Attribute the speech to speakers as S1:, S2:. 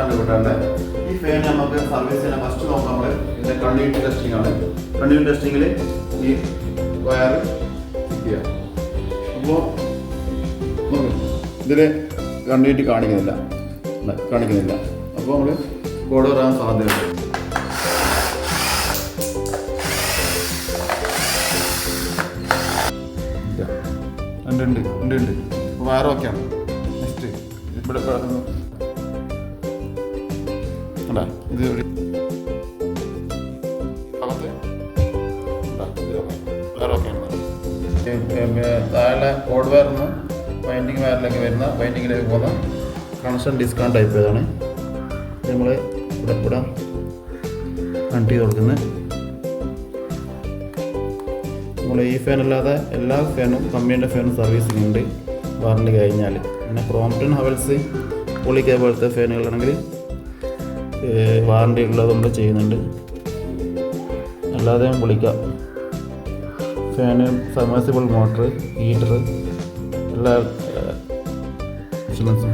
S1: കണ്ടുപിട്ടാണ്ട് ഈ ഫാൻ നമുക്ക് സർവീസ് ചെയ്യാൻ ഫസ്റ്റ് നോക്കാം. നമ്മൾ ഇതിൻ്റെ കണ്ടിന്യൂറ്റി ടെസ്റ്റിംഗ് ആണ്. കണ്ടിന്യൂറ്റി ടെസ്റ്റിങ്ങിൽ ഈ വയർ ഫിറ്റ് ചെയ്യാം. അപ്പോൾ ഇതിൽ കണ്ടിന്യൂറ്റി കാണിക്കുന്നില്ല. അപ്പോൾ നമ്മൾ കോഡ് വരാൻ സാധ്യതയുണ്ട്. ഉണ്ട്. അപ്പോൾ വയർ ഓക്കെയാണ്. നെക്സ്റ്റ് ഇവിടെ അല്ല ഇത് ഒരു ഭാഗത്ത് വയർ ഓക്കെയാണ്. താഴെ കോഡ് വയറിന്ന് വൈൻഡിങ് വയറിലേക്ക് വരുന്ന വൈൻഡിങ്ങിലേക്ക് പോകുന്ന കണക്ഷൻ ഡിസ്കൗണ്ട് ടൈപ്പ് ഇതാണ്. നമ്മൾ ഇവിടെ കണക്ട് ചെയ്ത് കൊടുക്കുന്നത്. നമ്മൾ ഈ ഫാൻ അല്ലാതെ എല്ലാ ഫാനും കമ്പനിയുടെ ഫാനും സർവീസിംഗ് ഉണ്ട് വാറണ്ടി കഴിഞ്ഞാൽ. പിന്നെ ക്രോംപ്ടൺ ഹവൽസ് പോളിക്ക പോലത്തെ ഫാനുകളാണെങ്കിൽ വാറണ്ടി ഉള്ളത് നമ്മൾ ചെയ്യുന്നുണ്ട്. അല്ലാതെ പൊളിക്കാം. ഫാന്, സബ്മേഴ്സിബിൾ മോട്ടർ, ഹീറ്റർ എല്ലാ ഇൻഷുറൻസും